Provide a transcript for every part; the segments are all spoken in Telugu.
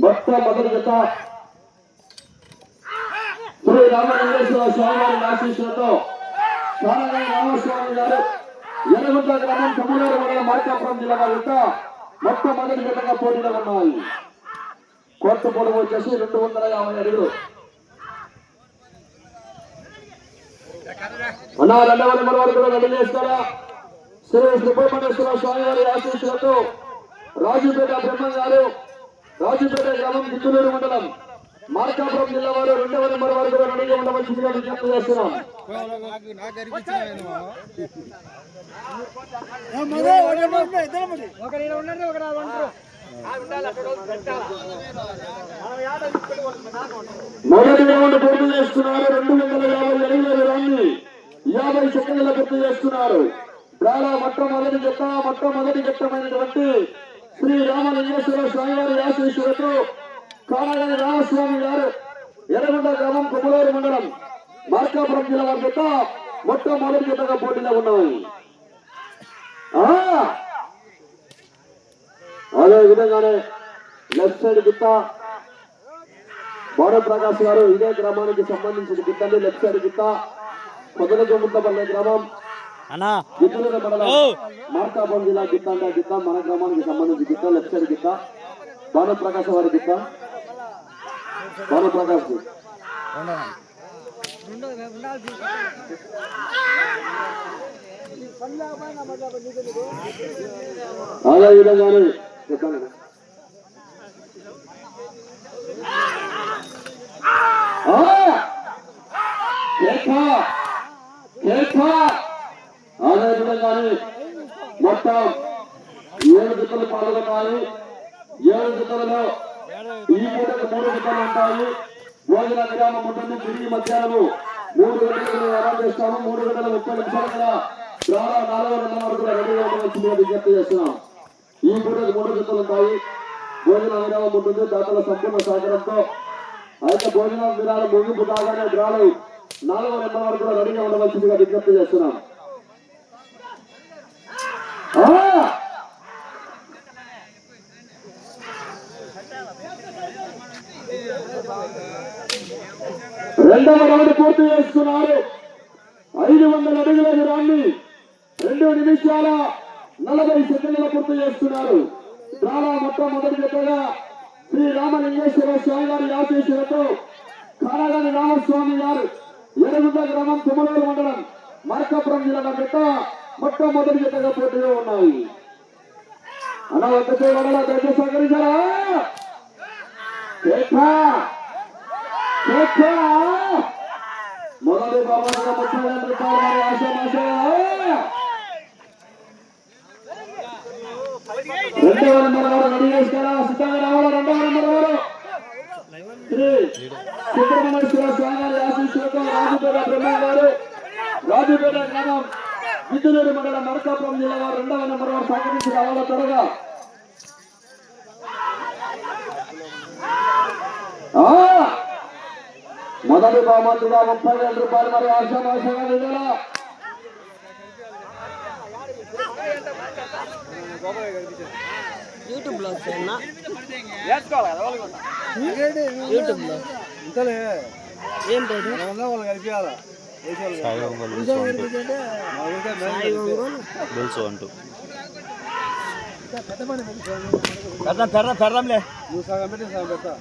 మొత్తం మొదటి జత శ్రీ రామలింగేశ్వర స్వామి వారి ఆశీస్సులతో కానగాని రామస్వామి గారు ఎర్రగుంట గ్రామం కమ్మూరు మండలం మార్కాపురం జిల్లా వారితో మొత్తం మొదటి జతగా పోటీలో ఉన్నాయి. కోర్టు పొడవు వచ్చేసి 250 అడుగులు. అన్నా 200 నెంబర్ వరకు కూడా రెడీ చేస్తారా? శ్రీ సుబ్రహ్మణ్యేశ్వర స్వామి వారి ఆశీస్సులతో రాజుపేట బ్రహ్మం గారు రాజుపేట గ్రామం గిద్దలూరు మండలం మార్కాపురం జిల్లా వారు 2వ నెంబర్ వరకు కూడా రెడీగా ఉండవలసిందిగా విజ్ఞప్తి చేస్తున్నాం. మొదటి రౌండ్ పూర్తి చేస్తున్నారు. 250 అడుగుల దూరాన్ని 50 సెకండ్ల పూర్తి చేస్తున్నారు. చాలా మొట్టమొదటి ఘట్టమైనటువంటి శ్రీ రామలింగేశ్వర స్వామి వారి ఆశీస్సులతో కానగాని రామస్వామి గారు ఎర్రగుంట గ్రామం కొమ్మలూరు మండలం మార్కాపురం జిల్లా వారి జత మొట్టమొదటి జతగా పోటీలో ఉన్నాయి. అదే విధంగానే లెఫ్ట్ సైడ్ గిత్త బోడ ప్రకాష్ గారు ఇదే గ్రామానికి సంబంధించిన గిత్తండి. లెఫ్ట్ సైడ్ గిత్త పొదలగుంటపల్లె గ్రామం గిద్దలూరు మండలం మార్కాపురం జిల్లా గిత్త అంటే గిత్త మన గ్రామానికి సంబంధించిన గిత్త. లెఫ్ట్ సైడ్ గిత్త బాణ ప్రకాశ్ వారి గిత్త. బాణ ప్రకాష్ అదే విధంగానే చెప్పండి. అదే విధంగానే మొత్తం 7 జతలు పాల్గొన్నాయి. 7 జతలలో ఈ పూటకు 3 జతలు ఉంటాయి. భోజన విరామం ఉంటుంది. తిరిగి మధ్యాహ్నం 3 గంటలకు అమలు చేస్తాము. 3 గంటల 30 నిమిషాల చాలా 4వ నెంబర్ వరకు రెడీగా ఉండవలసిందిగా విజ్ఞప్తి చేస్తున్నాం. ఈ పూటకు 3 జతలు ఉంటాయి. భోజన విరామం ఉంటుంది. దాతల సంపూర్ణ సహకారంతో అయితే భోజన విరామం ముగింపు కాగానే గ్రాలు 4వ నెంబర్ వరకు రెడీగా ఉండవలసిందిగా విజ్ఞప్తి చేస్తున్నాం. రెండవ రౌండ్ పూర్తి చేస్తున్నారు. 500 అడుగుల దూరాన్ని 2 నిమిషాల 40 సెకండ్ల పూర్తి చేస్తున్నారు. చాలా మొట్టమొదటి జతగా శ్రీ రామలింగేశ్వర స్వామి వారి ఆశీస్సులతో కానగాని రామస్వామి గారు ఎర్రగుంట గ్రామం కొమ్మలూరు మండలం మార్కాపురం జిల్లా జత మొట్టమొదటి జతగా పోటీలో ఉన్నాయి. అన్న ఒక్కసే వడల దయచేసి సహకరించారా? మొదటి బాబుగా 30,000 రూపాయలు ఆశామాష. 2వ నెంబర్ వారు రెడీ చేస్తారా? సిద్ధంగా రావాలా? 2వ నెంబర్ వారు శ్రీ సుబ్రహ్మణ్యేశ్వర స్వామి వారి ఆశీస్సులతో రాజుపేట బ్రహ్మ గారు రాజుపేట గ్రామం గిద్దలూరు మండలం మార్కాపురం జిల్లా వారు 2వ నెంబర్ వారు సహకరించి రావాలా త్వరగా. మొదటి బహుమతిగా 30,000 రూపాయలు మరి ఆశామాషగా విడుదల. యూట్యూబ్ లో వచ్చాయన్నా యూట్యూబ్ లో ఏం పేరు? సాయి ఒంగోలు తెలుసు అంటూ పెడదాంలే. నువ్వు సగం పెట్టి సగం పెడతా.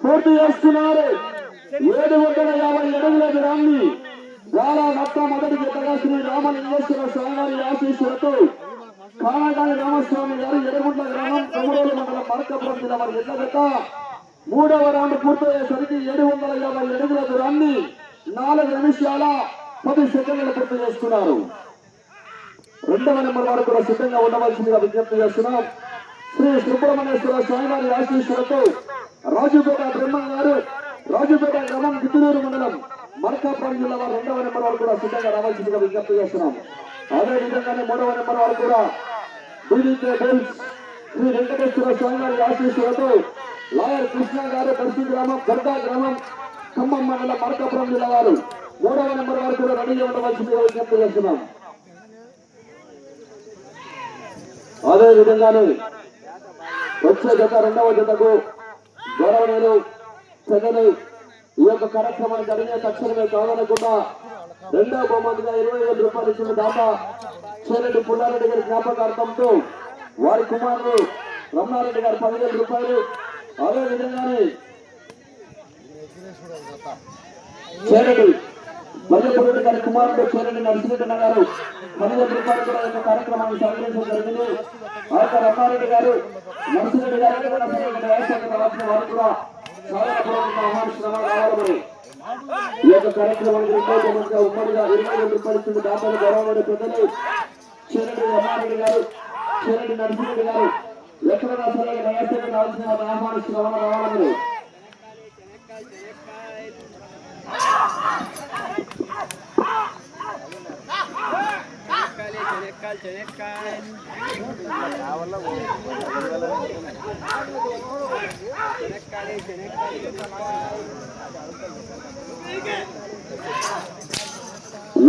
పూర్తి చేస్తున్నారు. 750 అడుగుల దూరాన్ని చాలా మొట్టమొదటి జతగా శ్రీ రామలింగేశ్వర స్వామి వారి ఆశీస్సులతో కానగాని రామస్వామి గారు ఎర్రగుంట గ్రామం కొమ్మలూరు మండలం మార్కాపురం జిల్లా వారి జత 3వ రౌండ్ పూర్తయ్యేసరికి 750 అడుగుల దూరాన్ని 4 నిమిషాల 10 సెకండ్లు పూర్తి చేస్తున్నారు. 2వ నెంబర్ వారు కూడా సిద్ధంగా ఉండవలసిందిగా విజ్ఞప్తి చేస్తున్నాం. శ్రీ సుబ్రహ్మణ్యేశ్వర స్వామి వారి ఆశీస్సులతో రాజుపేట బ్రహ్మం గారు రాజుపేట గ్రామం గిద్దలూరు మండలం మార్కాపురం జిల్లా వారు 2వ నెంబర్ వారు కూడా సిద్ధంగా రావాల్సిందిగా విజ్ఞప్తి చేస్తున్నాం. అదే విధంగానే 3వ నెంబర్ వారు కూడా బీడీకే బుల్స్ శ్రీ వెంకటేశ్వర స్వామి వారి ఆశీస్సులతో లాయర్ కృష్ణ గారు దర్శి గ్రామం గర్గా గ్రామం ఖమ్మం మండలం మార్కాపురం జిల్లా వారు 3వ నెంబర్ వారు కూడా రెడీగా ఉండవలసిందిగా విజ్ఞప్తి చేస్తున్నాం. అదే విధంగానే వచ్చే జత 2వ జతకు గౌరవనీయులు ప్రజలు ఈ యొక్క కార్యక్రమాన్ని జరిగే తక్షణమే కాదనకుండా 2వ బహుమతిగా 20,000 రూపాయలు ఇచ్చిన దాత చేరెడ్డి పుల్లారెడ్డి గారి జ్ఞాపకార్థంతో వారి కుమారుడు రమణారెడ్డి గారు 10,000 రూపాయలు. అదే విధంగానే చేరెడ్డి మల్లెపూడి గారి కుమారుడు చేరెడ్డి నరసింహ గారు 10,000 రూపాయలు కూడా యొక్క కార్యక్రమాన్ని సహకరించడం జరిగింది. ఆ యొక్క రమణారెడ్డి గారు నరసింహరెడ్డి గారు వారు కూడా చాలా ఆహ్వానిస్తున్నామని ఈ యొక్క కార్యక్రమానికి ఉమ్మడిగా 20,000 రూపాయలు ఇచ్చిన దాతలు గౌరవమైన పెద్దలు చేరెడ్డి రమణారెడ్డి గారు చేరెడ్డి నరసింహరెడ్డి గారు ఎక్కడైనా సరే దయచేసి రావాల్సిన వారిని ఆహ్వానిస్తున్నామని రావాలని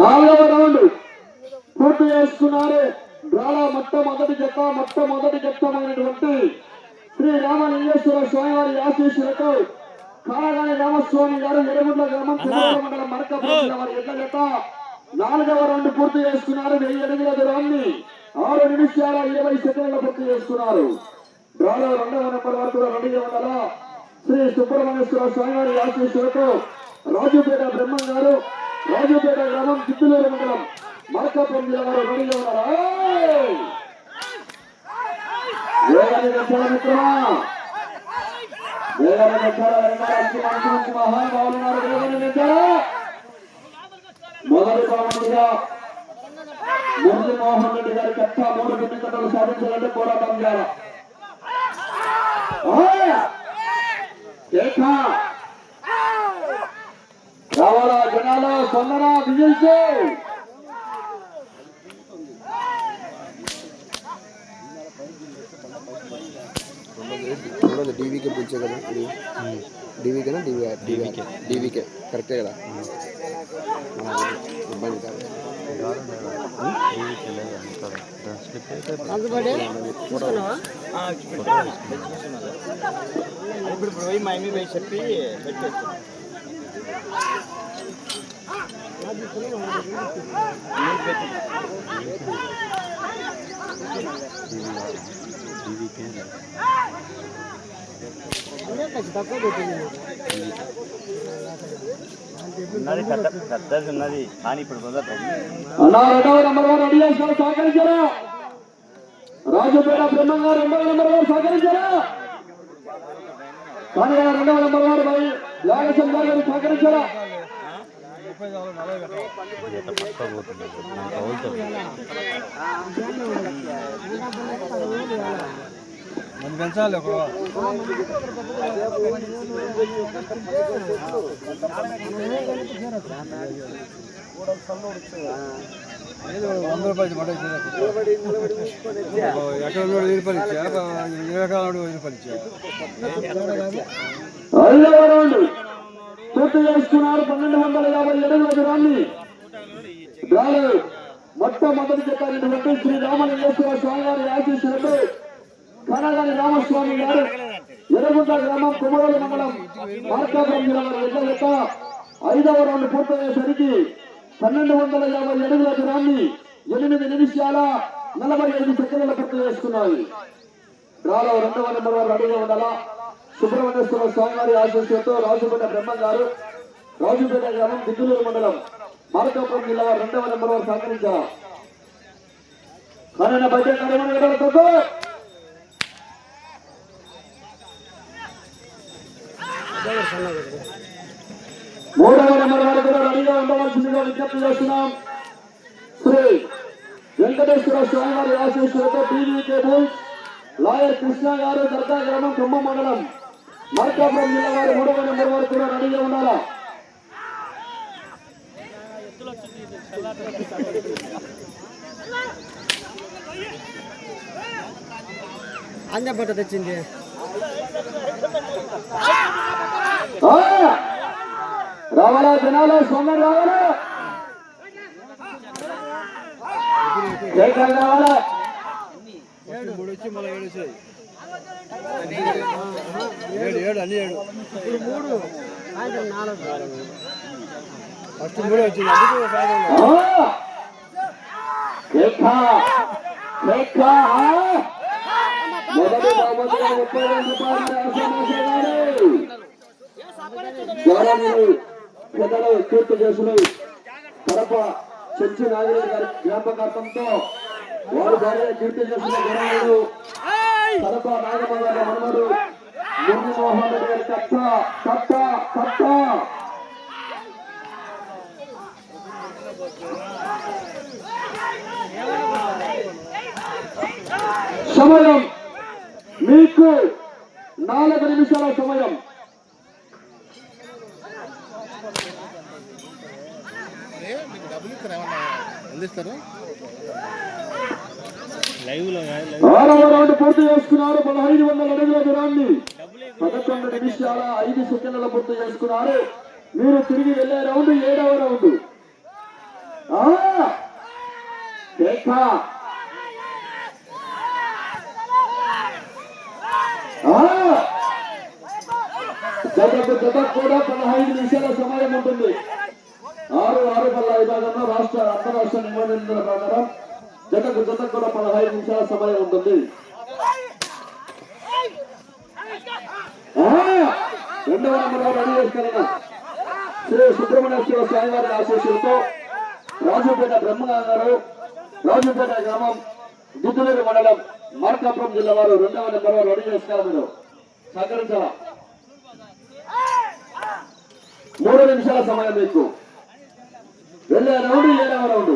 నాలుగవ రౌండ్ పూర్తి చేస్తున్నారు. డ్రాలో మొట్టమొదటి జతమైనటువంటి శ్రీ రామలింగేశ్వర స్వామివారి ఆశీస్సులతో కాళగాని రామస్వామి గారు ఎడగుండ్ల గ్రామం కుమార మండలం మార్కాపురం జిల్లా వారి ఎడ్ల జత 4వ రౌండ్ పూర్తి చేస్తున్నారు. 1000 అడుగుల దూరాన్ని 6 నిమిషాల 20 సెకండ్ల పూర్తి చేస్తున్నారు. డ్రాలో 2వ నెంబర్ వరకు రెడీగా ఉండాలా. శ్రీ సుబ్రహ్మణ్యేశ్వర స్వామివారి ఆశీస్సులతో రాజుపేట బ్రహ్మం గారు రాజుపేట గ్రామం చిత్తూరు మండలం మార్కాపురం జిల్లా వారు రెడీగా ఉండాలా. మొదటి బహుమతిగా మురళీమోహన్ రెడ్డి గారి కట్ట 3 నిమిషాలు సాధించాలంటే పోరాటం చేయాలి. రావాలా జనాలు స్పందన విజయించు. డీవీకే పిలిచే కదా ఇది డీవీకేనా డీవీకే కరెక్టే కదా ఇబ్బంది కాదు. ఇప్పుడు పోయి మా అమ్మి పోయి చెప్పి పెట్టేసి ఉన్నది కానీ ఇప్పుడు సహకరించారా రాజుపేట బ్రహ్మం గారు 2వ నెంబర్ వారు సహకరించారా కానీ 2వ నెంబర్ వారు యాగసం గారు సహకరించారా. పెంచాలి ఒక 100 రూపాయలు మాట ఎక్కడ 1000 రూపాయలు ఇచ్చా 20 రూపాయలు ఇచ్చా. 5వ రౌండ్ పూర్తి చేస్తున్నారు. 1250 అడుగుల దూరాన్ని మొట్టమొదటి జతైనటువంటి శ్రీ రామలింగేశ్వర స్వామివారి ఆశీస్సులతో కాళగాని రామస్వామి గారు ఎర్రగుంట గ్రామం కుమరోలు మండలం మార్కాపురం జిల్లా వారి ఎడ్ల జత 5వ రౌండ్ పూర్తయ్యేసరికి 1250 అడుగుల దూరాన్ని 8 నిమిషాల 45 సెకండ్ల పూర్తి చేసుకున్నాయి. డ్రాలో 2వ నెంబర్ వారు రెడీగా ఉండాలా. సుబ్రహ్మణ్యేశ్వర స్వామివారి ఆశీస్సులతో రాజుపేట బ్రహ్మం గారు రాజుపేట గ్రామం దిద్దులూరు మండలం మార్కాపురం జిల్లా వారు 2వ నెంబర్ వారు సహకరించారు. కరోనా బడ్జెట్ కార్యక్రమంతో 3వ నెంబర్ వారు కూడా రెడీగా ఉండవలసిందిగా విజ్ఞప్తి చేస్తున్నాం. శ్రీ వెంకటేశ్వర స్వామివారి ఆశీస్సులతో టీవీకే బుల్స్ లాయర్ కృష్ణ గారు దర్గా గ్రామం ఖమ్మం మండలం మార్కాపురం జిల్లా వారు 3వ నెంబర్ వారు కూడా రెడీగా ఉండాలా. అంజపట్ట తెచ్చింది రావాలా జనాలు సోమవారం రావాలా రావాలా మూడు వచ్చి మళ్ళీ ఏడు వచ్చాయి ఏడు అన్ని ఏడు ఇప్పుడు మూడు సాయంత్రం 4 ఫస్ట్ మూడు వచ్చింది అందుకు మొదటి బహుమతిగా 32 పెద్దలు కీర్తి చేసులు కడప చర్చి నాగిరెడ్డి గారి జ్ఞాపకార్థంతో వారి భార్య కీర్తి చేసిన గౌరవులు కడప నాగమ్మ గారి మనవడు మురళీమోహన్ రెడ్డి గారి కట్ట కట్ట కట్ట సమయం మీకు 4 నిమిషాల సమయం. ఆరవ రౌండ్ పూర్తి చేసుకున్నారు. 1500 అడుగుల దూరాన్ని 11 నిమిషాల 5 సెకండ్ల పూర్తి చేసుకున్నారు. మీరు తిరిగి వెళ్లే రౌండ్ 7వ రౌండ్. జతకు కూడా 15 నిమిషాల సమయం ఉంటుంది. 6 బల్ల విభాగంలో అంతరాష్ట్ర నిబంధనల ప్రకారం జతకు కూడా 15 నిమిషాల సమయం ఉంటుంది. రెండవ నెంబర్ రెడీ చేసుకున్న శ్రీ సుబ్రహ్మణ్యేశ్వర స్వామి వారి ఆశీస్సులతో రాజుపేట బ్రహ్మగా గారు, రాజుపేట గ్రామం, దుద్దులూరు మండలం, మార్కాపురం జిల్లా వారు 2వ నెంబర్ రెడీ చేసుకోవాలి. మీరు సహకరించాలా? 3 నిమిషాల సమయం మీకు. వెళ్ళే రౌండ్ 7వ రౌండ్.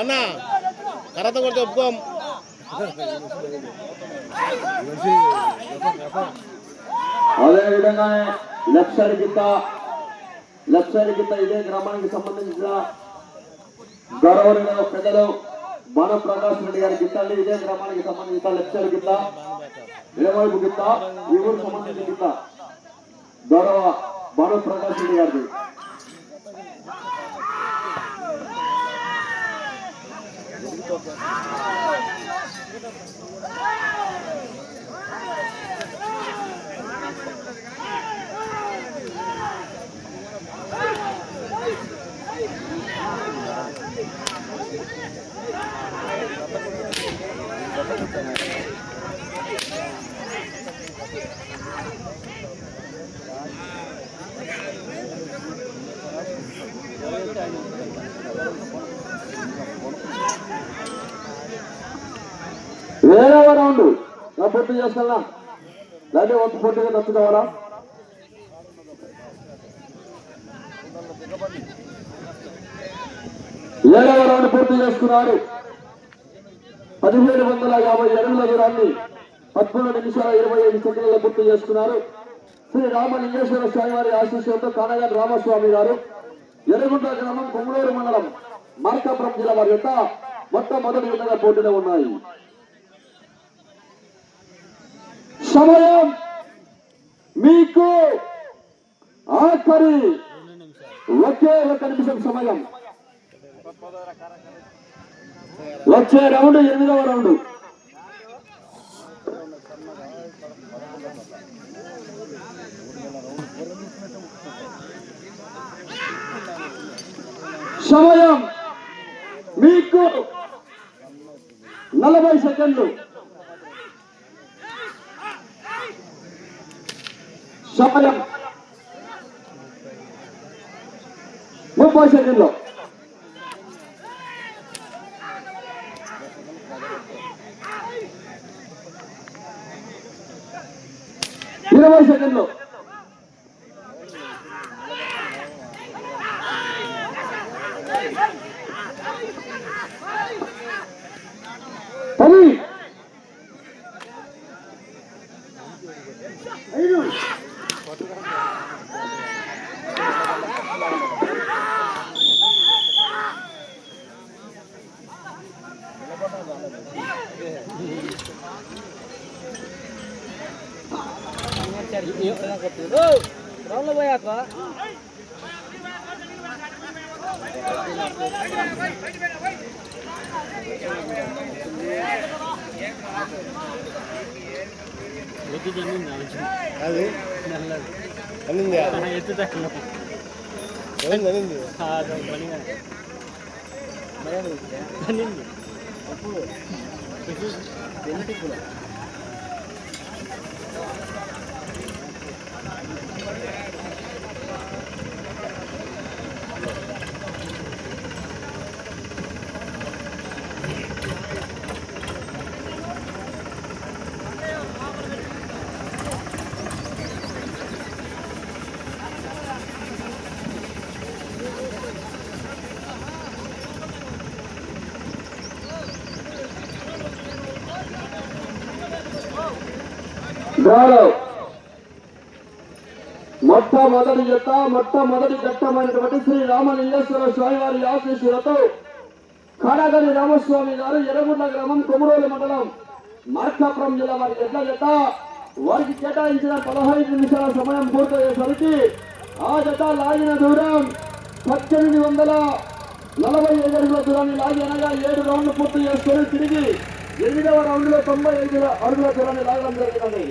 అన్నా కరత కొడితే ఒప్పుకోం. అదే విధంగానే లెఫ్ట్ సైడ్ కింద ఇదే గ్రామానికి సంబంధించిన గౌరవనీయ పెద్దలు బాణ ప్రకాష్ రెడ్డి గారి గిత్తండి. ఇదే గ్రామానికి సంబంధించిన లెఫ్ట్ సైడ్ కింద ఇరవైపు కింద ఈ ఊరికి సంబంధించిన కింద గౌరవ బాణ ప్రకాష్ రెడ్డి గారిది. వేరేవ రౌండ్ పూర్తి చేస్తున్నా లేదా పూర్తిగా దత్తు కావాలా? ఏడవ రౌండ్ పూర్తి చేసుకున్నారు. 1750 అడుగుల దూరాన్ని 13 నిమిషాల 25 సెకండ్లలో పూర్తి చేసుకున్నారు. శ్రీ రామలింగేశ్వర స్వామి వారి ఆశీస్సులతో కానగారి రామస్వామి గారు, ఎర్రగుంట గ్రామం, కొమ్మలూరు మండలం, మార్కాపురం జిల్లా వారి యొక్క మొట్టమొదటి విధంగా పోటీలో ఉన్నాయి. సమయం మీకు ఆఖరి ఒకే 1 నిమిషం సమయం. వచ్చే రౌండ్ 8వ రౌండ్. సమయం మీకు 40 సెకండ్లు. సమయం 30 సెకండ్లు. 20 సెకండ్లు. 10 5 అది అనింది అనింది మొట్టమొదటి యొక్క మొట్టమొదటి ఘట్టమైనటువంటి శ్రీ రామలింగేశ్వర స్వామి వారి ఆశీస్సులతో కాడాగని రామస్వామి గారు ఎర్రగుంట్ల గ్రామం కొమరోలు మండలం మార్కాపురం జిల్లా వారి ఎడ్ల జత వారికి కేటాయించిన 15 నిమిషాల సమయం పూర్తయ్యేసరికి ఆ జత లాగిన దూరం 1845 అడుగుల దూరాన్ని లాగి అనగా 7 రౌండ్లు పూర్తి చేసుకొని తిరిగి 8వ రౌండ్ లో 95 అడుగుల దూరాన్ని లాగడం జరిగింది.